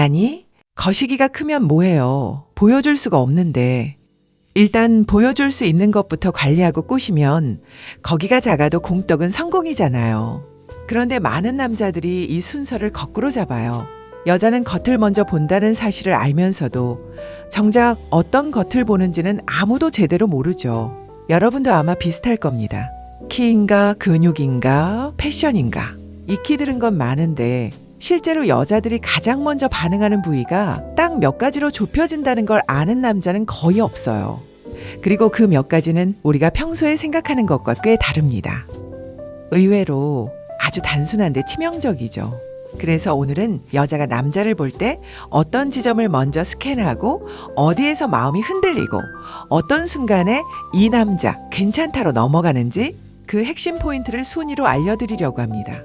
아니, 거시기가 크면 뭐해요. 보여줄 수가 없는데. 일단 보여줄 수 있는 것부터 관리하고 꼬시면 거기가 작아도 공떡은 성공이잖아요. 그런데 많은 남자들이 이 순서를 거꾸로 잡아요. 여자는 겉을 먼저 본다는 사실을 알면서도 정작 어떤 겉을 보는지는 아무도 제대로 모르죠. 여러분도 아마 비슷할 겁니다. 키인가 근육인가 패션인가 익히 들은 건 많은데 실제로 여자들이 가장 먼저 반응하는 부위가 딱 몇 가지로 좁혀진다는 걸 아는 남자는 거의 없어요. 그리고 그 몇 가지는 우리가 평소에 생각하는 것과 꽤 다릅니다. 의외로 아주 단순한데 치명적이죠. 그래서 오늘은 여자가 남자를 볼 때 어떤 지점을 먼저 스캔하고 어디에서 마음이 흔들리고 어떤 순간에 이 남자 괜찮다로 넘어가는지 그 핵심 포인트를 순위로 알려드리려고 합니다.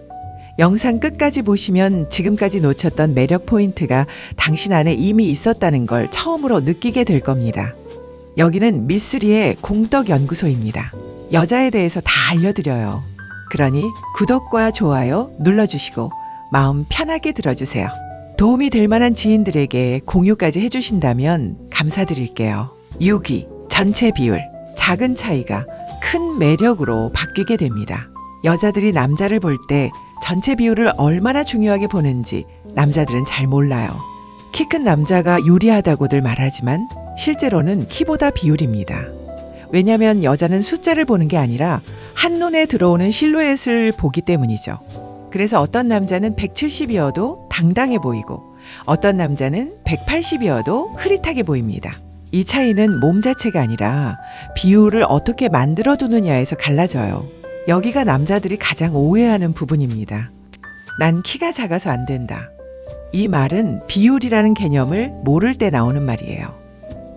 영상 끝까지 보시면 지금까지 놓쳤던 매력 포인트가 당신 안에 이미 있었다는 걸 처음으로 느끼게 될 겁니다. 여기는 미쓰리의 공덕연구소입니다. 여자에 대해서 다 알려드려요. 그러니 구독과 좋아요 눌러주시고 마음 편하게 들어주세요. 도움이 될 만한 지인들에게 공유까지 해주신다면 감사드릴게요. 6위, 전체 비율. 작은 차이가 큰 매력으로 바뀌게 됩니다. 여자들이 남자를 볼 때 전체 비율을 얼마나 중요하게 보는지 남자들은 잘 몰라요. 키 큰 남자가 유리하다고들 말하지만 실제로는 키보다 비율입니다. 왜냐하면 여자는 숫자를 보는 게 아니라 한눈에 들어오는 실루엣을 보기 때문이죠. 그래서 어떤 남자는 170이어도 당당해 보이고 어떤 남자는 180이어도 흐릿하게 보입니다. 이 차이는 몸 자체가 아니라 비율을 어떻게 만들어 두느냐에서 갈라져요. 여기가 남자들이 가장 오해하는 부분입니다. 난 키가 작아서 안 된다. 이 말은 비율이라는 개념을 모를 때 나오는 말이에요.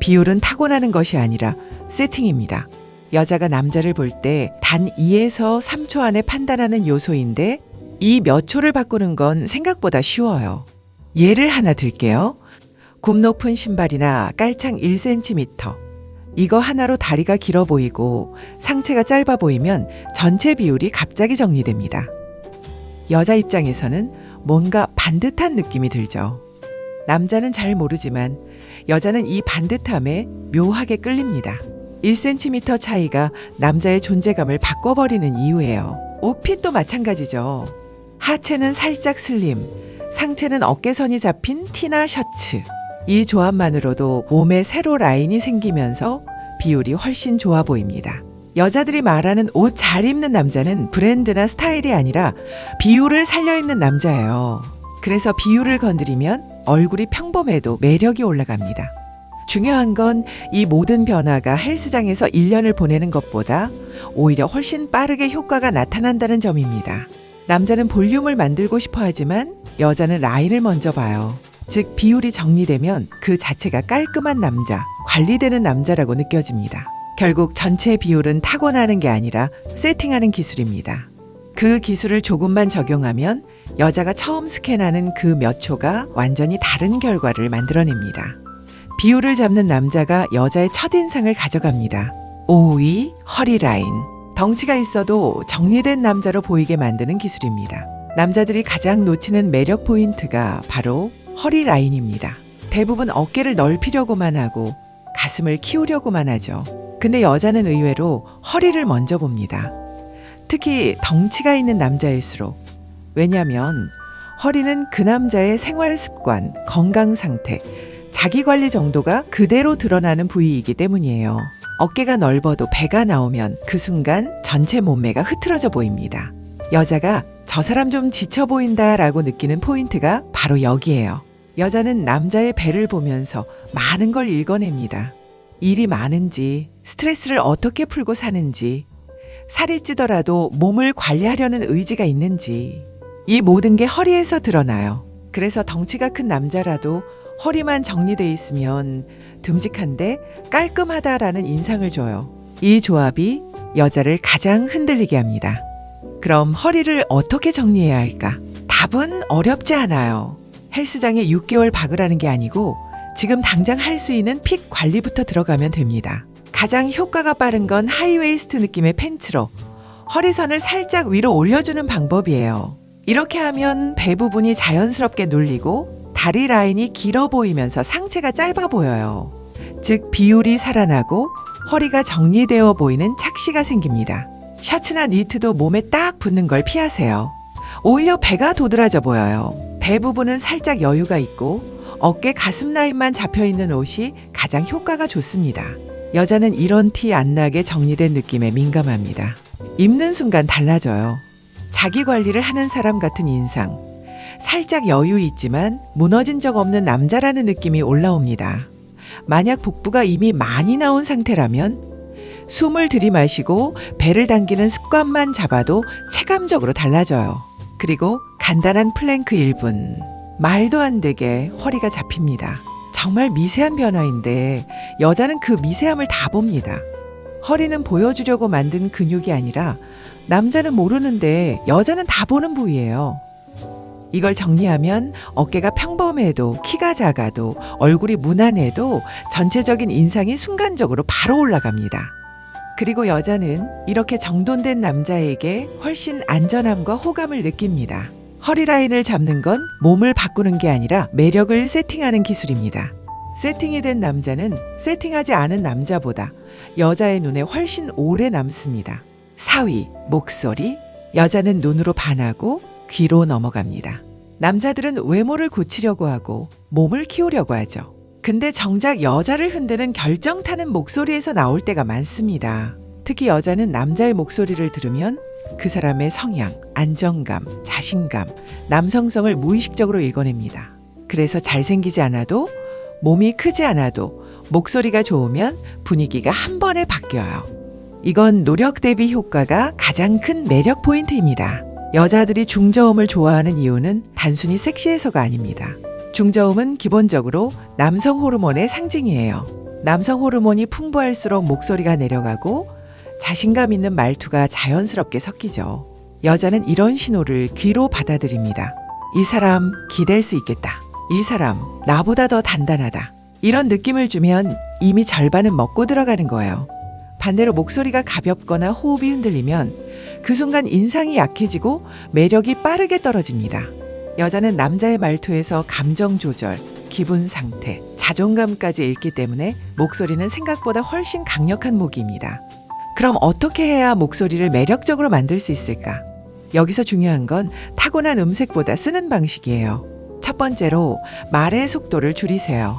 비율은 타고나는 것이 아니라 세팅입니다. 여자가 남자를 볼 때 단 2에서 3초 안에 판단하는 요소인데 이 몇 초를 바꾸는 건 생각보다 쉬워요. 예를 하나 들게요. 굽 높은 신발이나 깔창 1cm. 이거 하나로 다리가 길어 보이고 상체가 짧아 보이면 전체 비율이 갑자기 정리됩니다. 여자 입장에서는 뭔가 반듯한 느낌이 들죠. 남자는 잘 모르지만 여자는 이 반듯함에 묘하게 끌립니다. 1cm 차이가 남자의 존재감을 바꿔버리는 이유예요. 옷핏도 마찬가지죠. 하체는 살짝 슬림, 상체는 어깨선이 잡힌 티나 셔츠. 이 조합만으로도 몸에 세로 라인이 생기면서 비율이 훨씬 좋아 보입니다. 여자들이 말하는 옷 잘 입는 남자는 브랜드나 스타일이 아니라 비율을 살려입는 남자예요. 그래서 비율을 건드리면 얼굴이 평범해도 매력이 올라갑니다. 중요한 건 이 모든 변화가 헬스장에서 1년을 보내는 것보다 오히려 훨씬 빠르게 효과가 나타난다는 점입니다. 남자는 볼륨을 만들고 싶어 하지만 여자는 라인을 먼저 봐요. 즉 비율이 정리되면 그 자체가 깔끔한 남자, 관리되는 남자라고 느껴집니다. 결국 전체 비율은 타고나는 게 아니라 세팅하는 기술입니다. 그 기술을 조금만 적용하면 여자가 처음 스캔하는 그 몇 초가 완전히 다른 결과를 만들어냅니다. 비율을 잡는 남자가 여자의 첫인상을 가져갑니다. 5위, 허리 라인. 덩치가 있어도 정리된 남자로 보이게 만드는 기술입니다. 남자들이 가장 놓치는 매력 포인트가 바로 허리 라인입니다. 대부분 어깨를 넓히려고만 하고 가슴을 키우려고만 하죠. 근데 여자는 의외로 허리를 먼저 봅니다. 특히 덩치가 있는 남자일수록. 왜냐하면 허리는 그 남자의 생활 습관, 건강 상태, 자기 관리 정도가 그대로 드러나는 부위이기 때문이에요. 어깨가 넓어도 배가 나오면 그 순간 전체 몸매가 흐트러져 보입니다. 여자가 저 사람 좀 지쳐 보인다 라고 느끼는 포인트가 바로 여기예요. 여자는 남자의 배를 보면서 많은 걸 읽어냅니다. 일이 많은지, 스트레스를 어떻게 풀고 사는지, 살이 찌더라도 몸을 관리하려는 의지가 있는지, 이 모든 게 허리에서 드러나요. 그래서 덩치가 큰 남자라도 허리만 정리돼 있으면 듬직한데 깔끔하다라는 인상을 줘요. 이 조합이 여자를 가장 흔들리게 합니다. 그럼 허리를 어떻게 정리해야 할까? 답은 어렵지 않아요. 헬스장에 6개월 박으라는 게 아니고 지금 당장 할 수 있는 핏 관리부터 들어가면 됩니다. 가장 효과가 빠른 건 하이웨이스트 느낌의 팬츠로 허리선을 살짝 위로 올려주는 방법이에요. 이렇게 하면 배 부분이 자연스럽게 눌리고 다리 라인이 길어 보이면서 상체가 짧아 보여요. 즉 비율이 살아나고 허리가 정리되어 보이는 착시가 생깁니다. 셔츠나 니트도 몸에 딱 붙는 걸 피하세요. 오히려 배가 도드라져 보여요. 배 부분은 살짝 여유가 있고 어깨 가슴 라인만 잡혀있는 옷이 가장 효과가 좋습니다. 여자는 이런 티 안 나게 정리된 느낌에 민감합니다. 입는 순간 달라져요. 자기 관리를 하는 사람 같은 인상. 살짝 여유 있지만 무너진 적 없는 남자라는 느낌이 올라옵니다. 만약 복부가 이미 많이 나온 상태라면 숨을 들이마시고 배를 당기는 습관만 잡아도 체감적으로 달라져요. 그리고 간단한 플랭크 1분. 말도 안 되게 허리가 잡힙니다. 정말 미세한 변화인데 여자는 그 미세함을 다 봅니다. 허리는 보여주려고 만든 근육이 아니라 남자는 모르는데 여자는 다 보는 부위예요. 이걸 정리하면 어깨가 평범해도 키가 작아도 얼굴이 무난해도 전체적인 인상이 순간적으로 바로 올라갑니다. 그리고 여자는 이렇게 정돈된 남자에게 훨씬 안전함과 호감을 느낍니다. 허리 라인을 잡는 건 몸을 바꾸는 게 아니라 매력을 세팅하는 기술입니다. 세팅이 된 남자는 세팅하지 않은 남자보다 여자의 눈에 훨씬 오래 남습니다. 4위, 목소리. 여자는 눈으로 반하고 귀로 넘어갑니다. 남자들은 외모를 고치려고 하고 몸을 키우려고 하죠. 근데 정작 여자를 흔드는 결정타는 목소리에서 나올 때가 많습니다. 특히 여자는 남자의 목소리를 들으면 그 사람의 성향, 안정감, 자신감, 남성성을 무의식적으로 읽어냅니다. 그래서 잘생기지 않아도 몸이 크지 않아도 목소리가 좋으면 분위기가 한 번에 바뀌어요. 이건 노력 대비 효과가 가장 큰 매력 포인트입니다. 여자들이 중저음을 좋아하는 이유는 단순히 섹시해서가 아닙니다. 중저음은 기본적으로 남성 호르몬의 상징이에요. 남성 호르몬이 풍부할수록 목소리가 내려가고 자신감 있는 말투가 자연스럽게 섞이죠. 여자는 이런 신호를 귀로 받아들입니다. 이 사람 기댈 수 있겠다. 이 사람 나보다 더 단단하다. 이런 느낌을 주면 이미 절반은 먹고 들어가는 거예요. 반대로 목소리가 가볍거나 호흡이 흔들리면 그 순간 인상이 약해지고 매력이 빠르게 떨어집니다. 여자는 남자의 말투에서 감정 조절, 기분 상태, 자존감까지 읽기 때문에 목소리는 생각보다 훨씬 강력한 무기입니다. 그럼 어떻게 해야 목소리를 매력적으로 만들 수 있을까? 여기서 중요한 건 타고난 음색보다 쓰는 방식이에요. 첫 번째로 말의 속도를 줄이세요.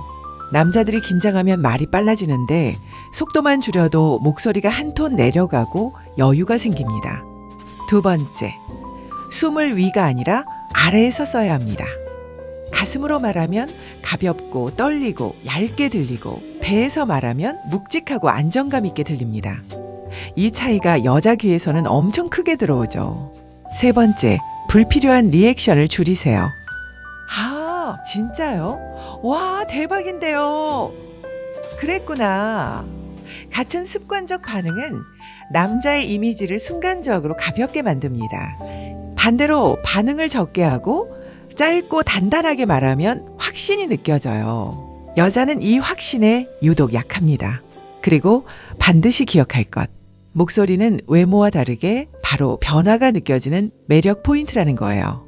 남자들이 긴장하면 말이 빨라지는데 속도만 줄여도 목소리가 한 톤 내려가고 여유가 생깁니다. 두 번째, 숨을 위가 아니라 아래에서 써야 합니다. 가슴으로 말하면 가볍고 떨리고 얇게 들리고 배에서 말하면 묵직하고 안정감 있게 들립니다. 이 차이가 여자 귀에서는 엄청 크게 들어오죠. 세 번째, 불필요한 리액션을 줄이세요. 아, 진짜요? 와, 대박인데요. 그랬구나. 같은 습관적 반응은 남자의 이미지를 순간적으로 가볍게 만듭니다. 반대로 반응을 적게 하고 짧고 단단하게 말하면 확신이 느껴져요. 여자는 이 확신에 유독 약합니다. 그리고 반드시 기억할 것. 목소리는 외모와 다르게 바로 변화가 느껴지는 매력 포인트라는 거예요.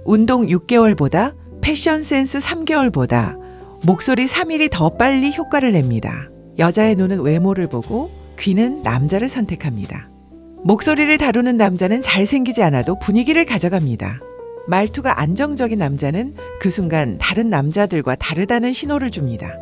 운동 6개월보다 패션 센스 3개월보다 목소리 3일이 더 빨리 효과를 냅니다. 여자의 눈은 외모를 보고 귀는 남자를 선택합니다. 목소리를 다루는 남자는 잘생기지 않아도 분위기를 가져갑니다. 말투가 안정적인 남자는 그 순간 다른 남자들과 다르다는 신호를 줍니다.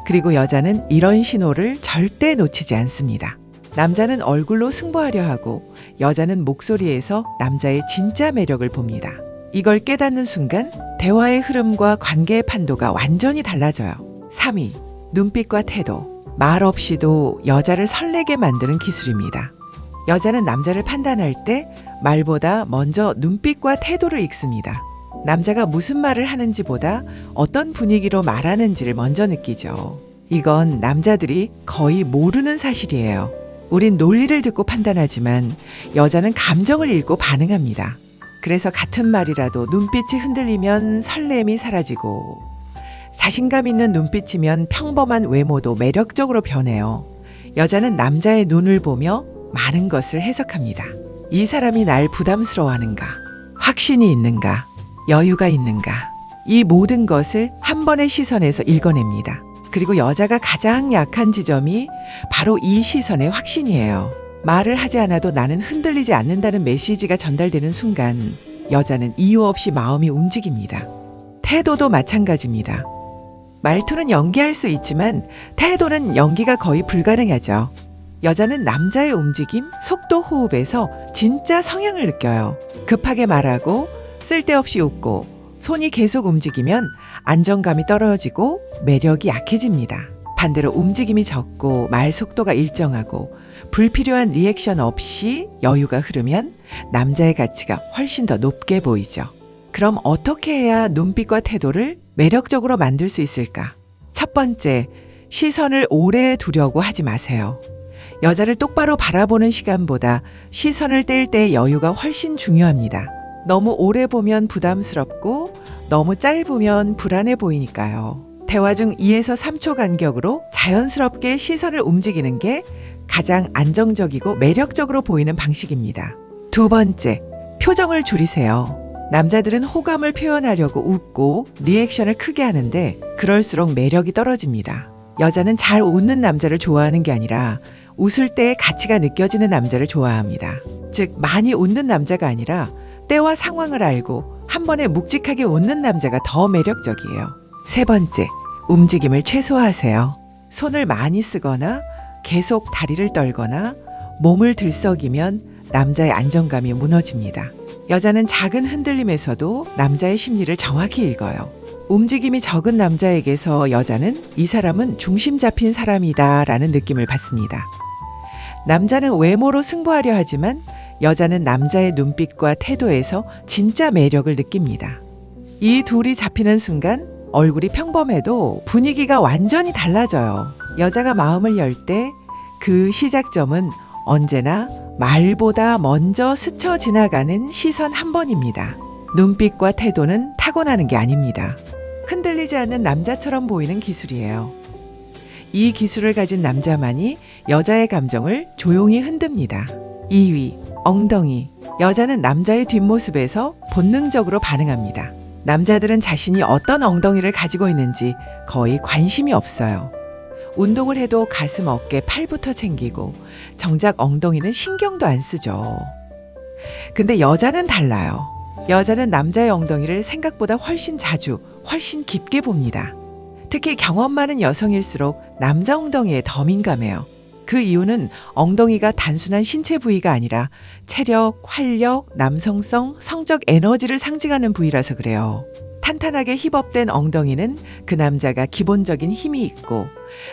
그리고 여자는 이런 신호를 절대 놓치지 않습니다. 남자는 얼굴로 승부하려 하고 여자는 목소리에서 남자의 진짜 매력을 봅니다. 이걸 깨닫는 순간 대화의 흐름과 관계의 판도가 완전히 달라져요. 3위, 눈빛과 태도. 말 없이도 여자를 설레게 만드는 기술입니다. 여자는 남자를 판단할 때 말보다 먼저 눈빛과 태도를 읽습니다. 남자가 무슨 말을 하는지보다 어떤 분위기로 말하는지를 먼저 느끼죠. 이건 남자들이 거의 모르는 사실이에요. 우린 논리를 듣고 판단하지만 여자는 감정을 읽고 반응합니다. 그래서 같은 말이라도 눈빛이 흔들리면 설렘이 사라지고 자신감 있는 눈빛이면 평범한 외모도 매력적으로 변해요. 여자는 남자의 눈을 보며 많은 것을 해석합니다. 이 사람이 날 부담스러워하는가? 확신이 있는가? 여유가 있는가? 이 모든 것을 한 번의 시선에서 읽어냅니다. 그리고 여자가 가장 약한 지점이 바로 이 시선의 확신이에요. 말을 하지 않아도 나는 흔들리지 않는다는 메시지가 전달되는 순간 여자는 이유 없이 마음이 움직입니다. 태도도 마찬가지입니다. 말투는 연기할 수 있지만 태도는 연기가 거의 불가능하죠. 여자는 남자의 움직임, 속도, 호흡에서 진짜 성향을 느껴요. 급하게 말하고 쓸데없이 웃고 손이 계속 움직이면 안정감이 떨어지고 매력이 약해집니다. 반대로 움직임이 적고 말 속도가 일정하고 불필요한 리액션 없이 여유가 흐르면 남자의 가치가 훨씬 더 높게 보이죠. 그럼 어떻게 해야 눈빛과 태도를 매력적으로 만들 수 있을까? 첫 번째, 시선을 오래 두려고 하지 마세요. 여자를 똑바로 바라보는 시간보다 시선을 뗄 때의 여유가 훨씬 중요합니다. 너무 오래 보면 부담스럽고 너무 짧으면 불안해 보이니까요. 대화 중 2에서 3초 간격으로 자연스럽게 시선을 움직이는 게 가장 안정적이고 매력적으로 보이는 방식입니다. 두 번째, 표정을 줄이세요. 남자들은 호감을 표현하려고 웃고 리액션을 크게 하는데 그럴수록 매력이 떨어집니다. 여자는 잘 웃는 남자를 좋아하는 게 아니라 웃을 때의 가치가 느껴지는 남자를 좋아합니다. 즉, 많이 웃는 남자가 아니라 때와 상황을 알고 한 번에 묵직하게 웃는 남자가 더 매력적이에요. 세 번째, 움직임을 최소화하세요. 손을 많이 쓰거나 계속 다리를 떨거나 몸을 들썩이면 남자의 안정감이 무너집니다. 여자는 작은 흔들림에서도 남자의 심리를 정확히 읽어요. 움직임이 적은 남자에게서 여자는 이 사람은 중심 잡힌 사람이다 라는 느낌을 받습니다. 남자는 외모로 승부하려 하지만 여자는 남자의 눈빛과 태도에서 진짜 매력을 느낍니다. 이 둘이 잡히는 순간 얼굴이 평범해도 분위기가 완전히 달라져요. 여자가 마음을 열 때 그 시작점은 언제나 말보다 먼저 스쳐 지나가는 시선 한 번입니다. 눈빛과 태도는 타고나는 게 아닙니다. 흔들리지 않는 남자처럼 보이는 기술이에요. 이 기술을 가진 남자만이 여자의 감정을 조용히 흔듭니다. 2위, 엉덩이. 여자는 남자의 뒷모습에서 본능적으로 반응합니다. 남자들은 자신이 어떤 엉덩이를 가지고 있는지 거의 관심이 없어요. 운동을 해도 가슴, 어깨, 팔부터 챙기고 정작 엉덩이는 신경도 안 쓰죠. 근데 여자는 달라요. 여자는 남자의 엉덩이를 생각보다 훨씬 자주, 훨씬 깊게 봅니다. 특히 경험 많은 여성일수록 남자 엉덩이에 더 민감해요. 그 이유는 엉덩이가 단순한 신체 부위가 아니라 체력, 활력, 남성성, 성적 에너지를 상징하는 부위라서 그래요. 탄탄하게 힙업된 엉덩이는 그 남자가 기본적인 힘이 있고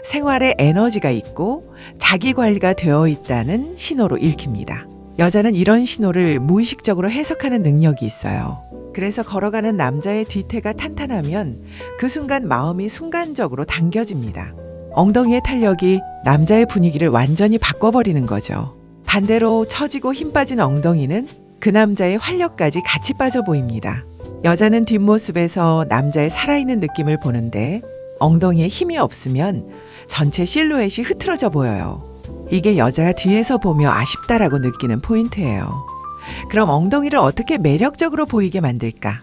생활에 에너지가 있고 자기 관리가 되어 있다는 신호로 읽힙니다. 여자는 이런 신호를 무의식적으로 해석하는 능력이 있어요. 그래서 걸어가는 남자의 뒤태가 탄탄하면 그 순간 마음이 순간적으로 당겨집니다. 엉덩이의 탄력이 남자의 분위기를 완전히 바꿔버리는 거죠. 반대로 처지고 힘 빠진 엉덩이는 그 남자의 활력까지 같이 빠져 보입니다. 여자는 뒷모습에서 남자의 살아있는 느낌을 보는데 엉덩이에 힘이 없으면 전체 실루엣이 흐트러져 보여요. 이게 여자가 뒤에서 보며 아쉽다라고 느끼는 포인트예요. 그럼 엉덩이를 어떻게 매력적으로 보이게 만들까?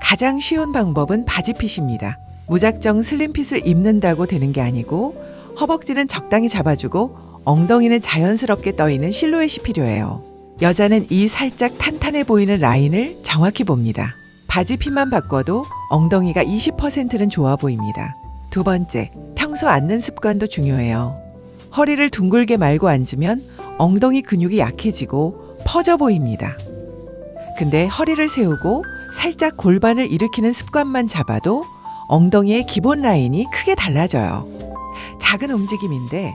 가장 쉬운 방법은 바지핏입니다. 무작정 슬림핏을 입는다고 되는 게 아니고 허벅지는 적당히 잡아주고 엉덩이는 자연스럽게 떠있는 실루엣이 필요해요. 여자는 이 살짝 탄탄해 보이는 라인을 정확히 봅니다. 바지핏만 바꿔도 엉덩이가 20%는 좋아 보입니다. 두 번째, 평소 앉는 습관도 중요해요. 허리를 둥글게 말고 앉으면 엉덩이 근육이 약해지고 퍼져 보입니다. 근데 허리를 세우고 살짝 골반을 일으키는 습관만 잡아도 엉덩이의 기본 라인이 크게 달라져요. 작은 움직임인데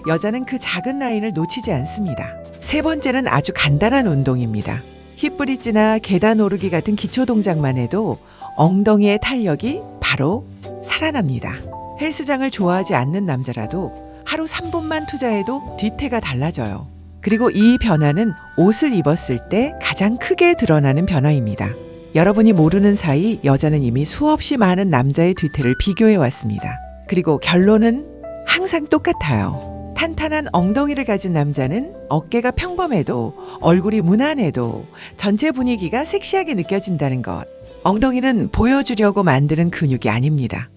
여자는 그 작은 라인을 놓치지 않습니다. 세 번째는 아주 간단한 운동입니다. 힙브릿지나 계단 오르기 같은 기초 동작만 해도 엉덩이의 탄력이 바로 살아납니다. 헬스장을 좋아하지 않는 남자라도 하루 3분만 투자해도 뒤태가 달라져요. 그리고 이 변화는 옷을 입었을 때 가장 크게 드러나는 변화입니다. 여러분이 모르는 사이 여자는 이미 수없이 많은 남자의 뒤태를 비교해 왔습니다. 그리고 결론은 항상 똑같아요. 탄탄한 엉덩이를 가진 남자는 어깨가 평범해도 얼굴이 무난해도 전체 분위기가 섹시하게 느껴진다는 것. 엉덩이는 보여주려고 만드는 근육이 아닙니다.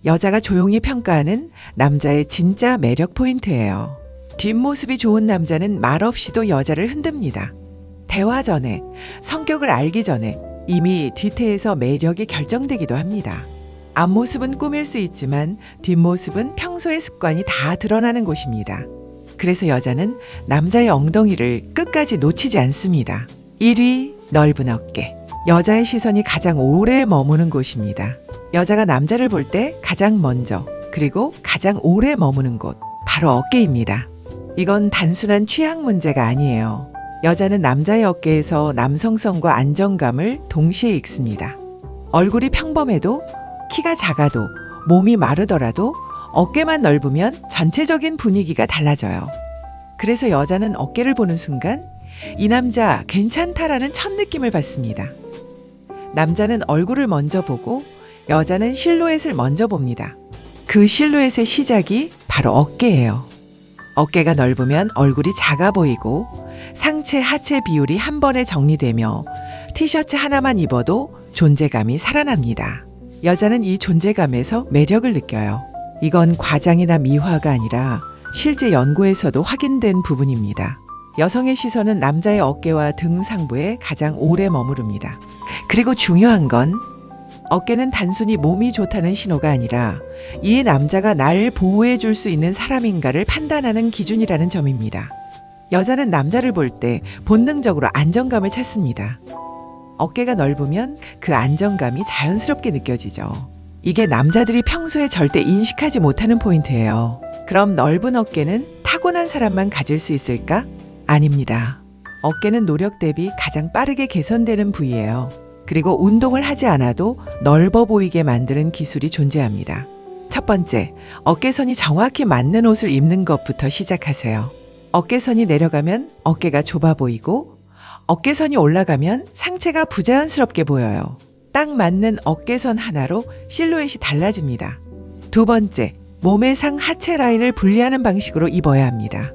여자가 조용히 평가하는 남자의 진짜 매력 포인트예요. 뒷모습이 좋은 남자는 말없이도 여자를 흔듭니다. 대화 전에, 성격을 알기 전에 이미 뒤태에서 매력이 결정되기도 합니다. 앞모습은 꾸밀 수 있지만 뒷모습은 평소의 습관이 다 드러나는 곳입니다. 그래서 여자는 남자의 엉덩이를 끝까지 놓치지 않습니다. 1위, 넓은 어깨. 여자의 시선이 가장 오래 머무는 곳입니다. 여자가 남자를 볼 때 가장 먼저, 그리고 가장 오래 머무는 곳, 바로 어깨입니다. 이건 단순한 취향 문제가 아니에요. 여자는 남자의 어깨에서 남성성과 안정감을 동시에 읽습니다. 얼굴이 평범해도, 키가 작아도, 몸이 마르더라도 어깨만 넓으면 전체적인 분위기가 달라져요. 그래서 여자는 어깨를 보는 순간 이 남자 괜찮다라는 첫 느낌을 받습니다. 남자는 얼굴을 먼저 보고 여자는 실루엣을 먼저 봅니다. 그 실루엣의 시작이 바로 어깨예요. 어깨가 넓으면 얼굴이 작아 보이고 상체 하체 비율이 한 번에 정리되며 티셔츠 하나만 입어도 존재감이 살아납니다. 여자는 이 존재감에서 매력을 느껴요. 이건 과장이나 미화가 아니라 실제 연구에서도 확인된 부분입니다. 여성의 시선은 남자의 어깨와 등 상부에 가장 오래 머무릅니다. 그리고 중요한 건 어깨는 단순히 몸이 좋다는 신호가 아니라 이 남자가 날 보호해 줄 수 있는 사람인가를 판단하는 기준이라는 점입니다. 여자는 남자를 볼 때 본능적으로 안정감을 찾습니다. 어깨가 넓으면 그 안정감이 자연스럽게 느껴지죠. 이게 남자들이 평소에 절대 인식하지 못하는 포인트예요. 그럼 넓은 어깨는 타고난 사람만 가질 수 있을까? 아닙니다. 어깨는 노력 대비 가장 빠르게 개선되는 부위예요. 그리고 운동을 하지 않아도 넓어 보이게 만드는 기술이 존재합니다. 첫 번째, 어깨선이 정확히 맞는 옷을 입는 것부터 시작하세요. 어깨선이 내려가면 어깨가 좁아 보이고 어깨선이 올라가면 상체가 부자연스럽게 보여요. 딱 맞는 어깨선 하나로 실루엣이 달라집니다. 두 번째, 몸의 상 하체 라인을 분리하는 방식으로 입어야 합니다.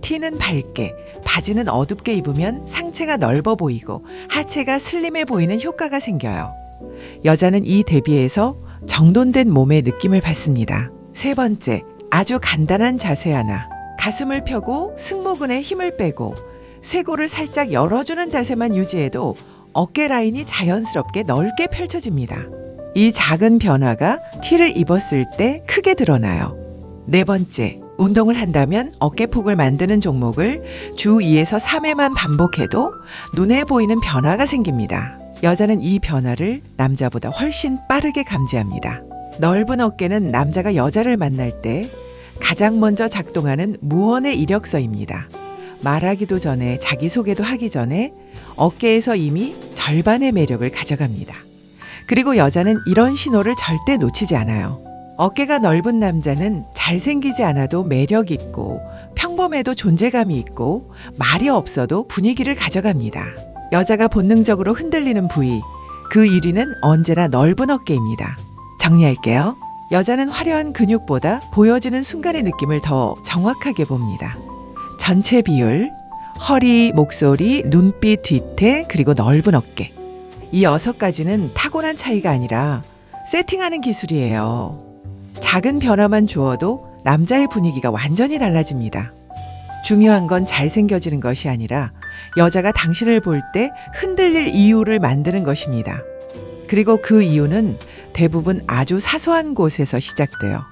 티는 밝게, 바지는 어둡게 입으면 상체가 넓어 보이고 하체가 슬림해 보이는 효과가 생겨요. 여자는 이 대비해서 정돈된 몸의 느낌을 받습니다. 세 번째, 아주 간단한 자세 하나. 가슴을 펴고 승모근에 힘을 빼고 쇄골을 살짝 열어주는 자세만 유지해도 어깨 라인이 자연스럽게 넓게 펼쳐집니다. 이 작은 변화가 티를 입었을 때 크게 드러나요. 네 번째, 운동을 한다면 어깨폭을 만드는 종목을 주 2에서 3회만 반복해도 눈에 보이는 변화가 생깁니다. 여자는 이 변화를 남자보다 훨씬 빠르게 감지합니다. 넓은 어깨는 남자가 여자를 만날 때 가장 먼저 작동하는 무언의 이력서입니다. 말하기도 전에 자기소개도 하기 전에 어깨에서 이미 절반의 매력을 가져갑니다. 그리고 여자는 이런 신호를 절대 놓치지 않아요. 어깨가 넓은 남자는 잘생기지 않아도 매력 있고 평범해도 존재감이 있고 말이 없어도 분위기를 가져갑니다. 여자가 본능적으로 흔들리는 부위, 그 1위는 언제나 넓은 어깨입니다. 정리할게요. 여자는 화려한 근육보다 보여지는 순간의 느낌을 더 정확하게 봅니다. 전체 비율, 허리, 목소리, 눈빛, 뒤태, 그리고 넓은 어깨. 이 6가지는 타고난 차이가 아니라 세팅하는 기술이에요. 작은 변화만 주어도 남자의 분위기가 완전히 달라집니다. 중요한 건 잘생겨지는 것이 아니라 여자가 당신을 볼 때 흔들릴 이유를 만드는 것입니다. 그리고 그 이유는 대부분 아주 사소한 곳에서 시작돼요.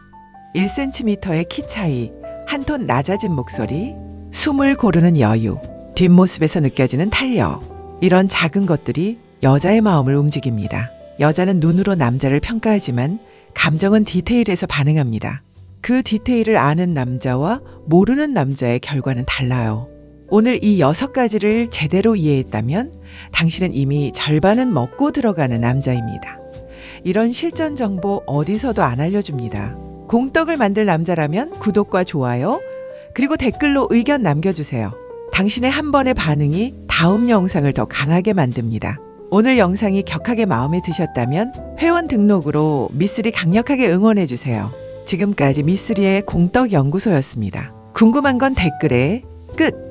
1cm의 키 차이, 한 톤 낮아진 목소리, 숨을 고르는 여유, 뒷모습에서 느껴지는 탄력. 이런 작은 것들이 여자의 마음을 움직입니다. 여자는 눈으로 남자를 평가하지만 감정은 디테일에서 반응합니다. 그 디테일을 아는 남자와 모르는 남자의 결과는 달라요. 오늘 이 6가지를 제대로 이해했다면 당신은 이미 절반은 먹고 들어가는 남자입니다. 이런 실전 정보 어디서도 안 알려줍니다. 공떡을 만들 남자라면 구독과 좋아요, 그리고 댓글로 의견 남겨주세요. 당신의 한 번의 반응이 다음 영상을 더 강하게 만듭니다. 오늘 영상이 격하게 마음에 드셨다면 회원 등록으로 미쓰리 강력하게 응원해주세요. 지금까지 미쓰리의 공떡연구소였습니다. 궁금한 건 댓글에 끝!